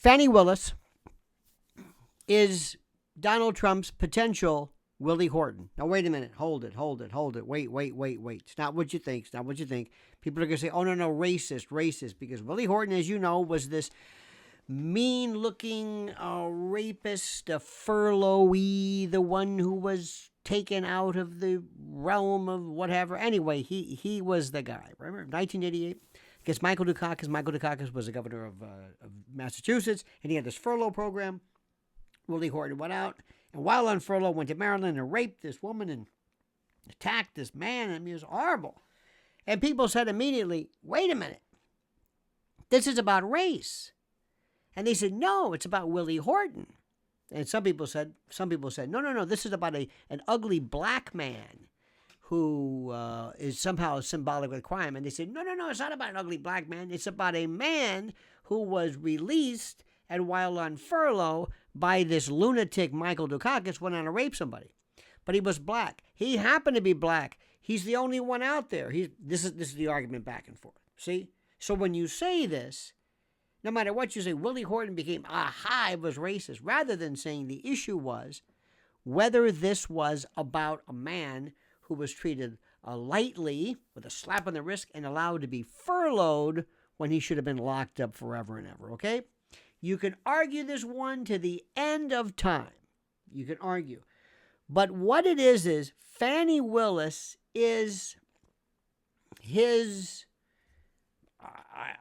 Fani Willis is Donald Trump's potential Willie Horton. Now, wait a minute. Hold it. Wait. It's not what you think. People are going to say, oh, no, racist. Because Willie Horton, as you know, was this mean-looking rapist, a furloughed, the one who was taken out of the realm of whatever. Anyway, he was the guy. Remember, 1988, against Michael Dukakis. Michael Dukakis was the governor of Massachusetts, and he had this furlough program. Willie Horton went out, and while on furlough, went to Maryland and raped this woman and attacked this man, and it was horrible. And people said immediately, wait a minute, this is about race. And they said, no, it's about Willie Horton. And some people said, no, this is about an ugly black man who is somehow symbolic of crime. And they said, no, it's not about an ugly black man. It's about a man who was released and while on furlough by this lunatic Michael Dukakis went on to rape somebody. But he was black. He happened to be black. He's the only one out there. This is the argument back and forth. See? So when you say this, no matter what you say, Willie Horton became, it was racist, rather than saying the issue was whether this was about a man who was treated lightly with a slap on the wrist and allowed to be furloughed when he should have been locked up forever and ever, okay? You can argue this one to the end of time. You can argue. But what it is Fani Willis is his,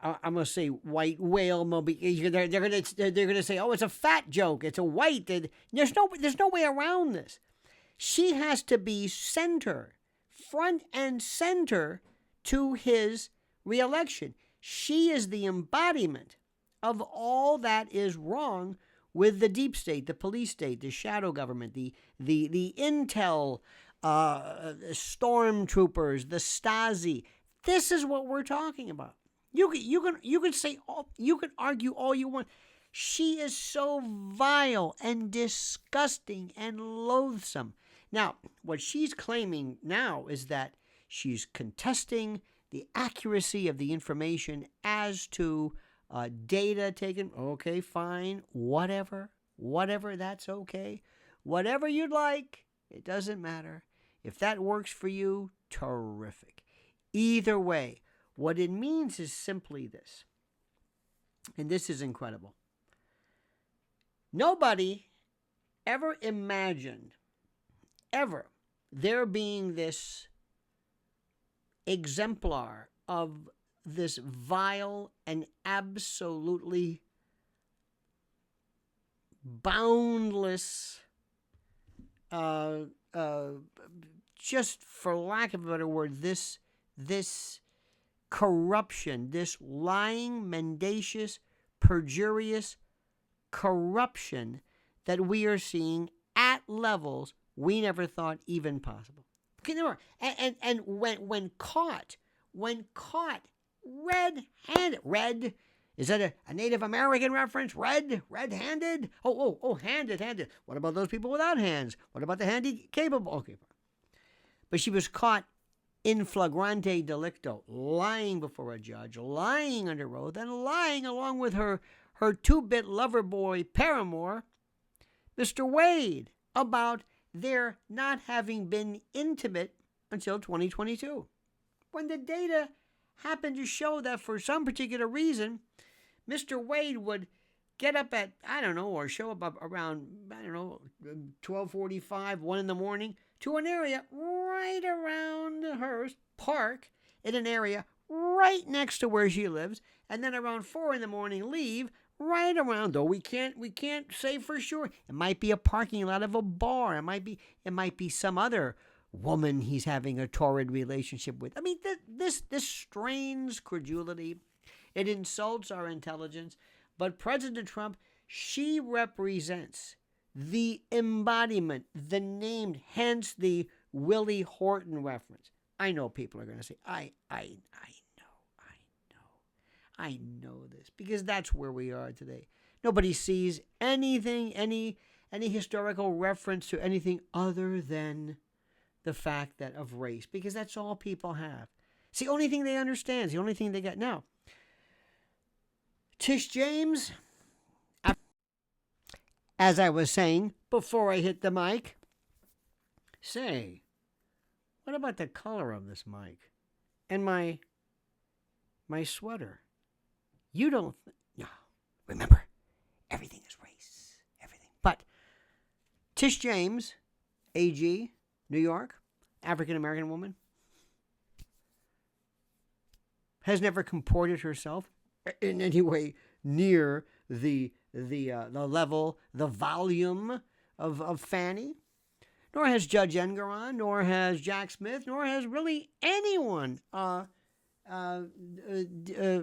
I'm going to say white whale. They're going to say, oh, it's a fat joke. It's a white. There's no way around this. She has to be front and center to his reelection. She is the embodiment of all that is wrong with the deep state, the police state, the shadow government, the intel, stormtroopers, the Stasi. This is what we're talking about. You can argue all you want. She is so vile and disgusting and loathsome. Now, what she's claiming now is that she's contesting the accuracy of the information as to data taken. Okay, fine, whatever, that's okay. Whatever you'd like, it doesn't matter. If that works for you, terrific. Either way, what it means is simply this, and this is incredible. Nobody ever imagined, there being this exemplar of this vile and absolutely boundless, just for lack of a better word, this corruption, this lying, mendacious, perjurious corruption that we are seeing at levels we never thought even possible. And when caught red-handed, is that a Native American reference? Red-handed? Oh, handed. What about those people without hands? What about the handy capable? Okay. But she was caught in flagrante delicto, lying before a judge, lying under oath, and lying along with her two-bit lover boy paramour, Mr. Wade, about their not having been intimate until 2022. When the data happened to show that for some particular reason, Mr. Wade would get up at, or show up around, 12:45, 1 in the morning, to an area right around her park, in an area right next to where she lives, and then around 4 in the morning leave right around, though we can't say for sure. It might be a parking lot of a bar. It might be some other woman he's having a torrid relationship with. I mean, this strains credulity. It insults our intelligence. But President Trump, she represents the embodiment, the named, hence the Willie Horton reference. I know people are going to say, I know this, because that's where we are today. Nobody sees anything, any historical reference to anything other than the fact that of race, because that's all people have. It's the only thing they understand. It's the only thing they get. Now, Tish James, as I was saying before I hit the mic, say, what about the color of this mic and my sweater? You don't. No, remember, everything is race. Everything. But Tish James, AG, New York, African-American woman, has never comported herself in any way near the level, the volume of Fani, nor has Judge Engeron, nor has Jack Smith, nor has really anyone.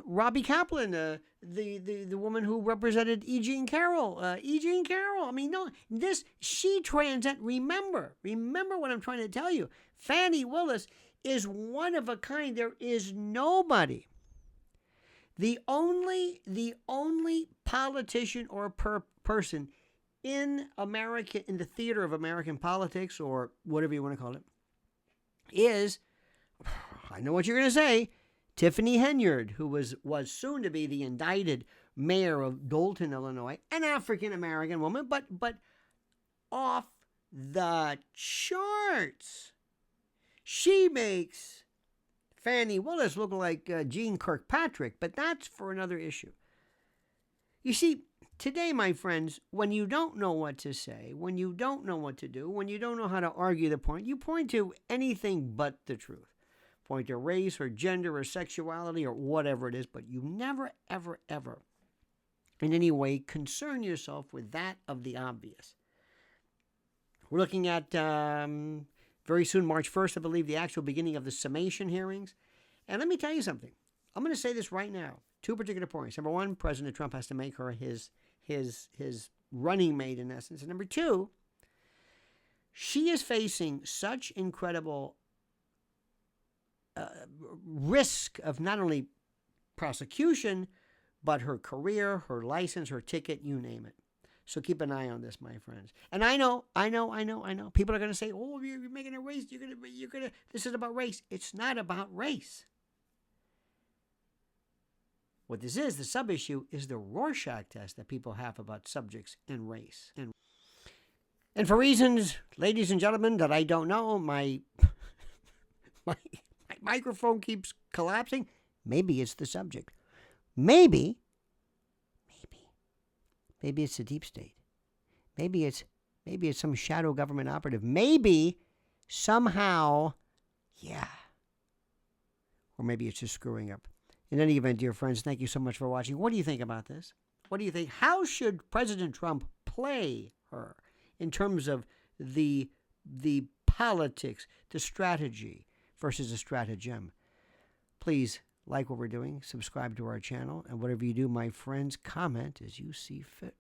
Robbie Kaplan, the woman who represented E. Jean Carroll. I mean, no, she transcends. Remember what I'm trying to tell you. Fani Willis is one of a kind. There is nobody. The only politician or person in America, in the theater of American politics, or whatever you want to call it, is, I know what you're going to say, Tiffany Henyard, who was soon to be the indicted mayor of Dolton, Illinois, an African-American woman, but off the charts. She makes Fani Willis look like Jean Kirkpatrick, but that's for another issue. You see, today, my friends, when you don't know what to say, when you don't know what to do, when you don't know how to argue the point, you point to anything but the truth. Point to race or gender or sexuality or whatever it is, but you never, ever, ever in any way concern yourself with that of the obvious. We're looking at very soon, March 1st, I believe, the actual beginning of the summation hearings. And let me tell you something. I'm going to say this right now. Two particular points. Number one, President Trump has to make her his running mate, in essence. And number two, she is facing such incredible risk of not only prosecution, but her career, her license, her ticket, you name it. So keep an eye on this, my friends. And I know. People are going to say, "Oh, you're making a race. You're gonna. This is about race." It's not about race. What this is, the sub-issue, is the Rorschach test that people have about subjects and race. And for reasons, ladies and gentlemen, that I don't know, my microphone keeps collapsing. Maybe it's the subject. Maybe it's the deep state. Maybe it's some shadow government operative. Maybe somehow, or maybe it's just screwing up. In any event, dear friends, thank you so much for watching. What do you think about this? What do you think? How should President Trump play her in terms of the politics, the strategy versus a stratagem? Please like what we're doing, subscribe to our channel, and whatever you do, my friends, comment as you see fit.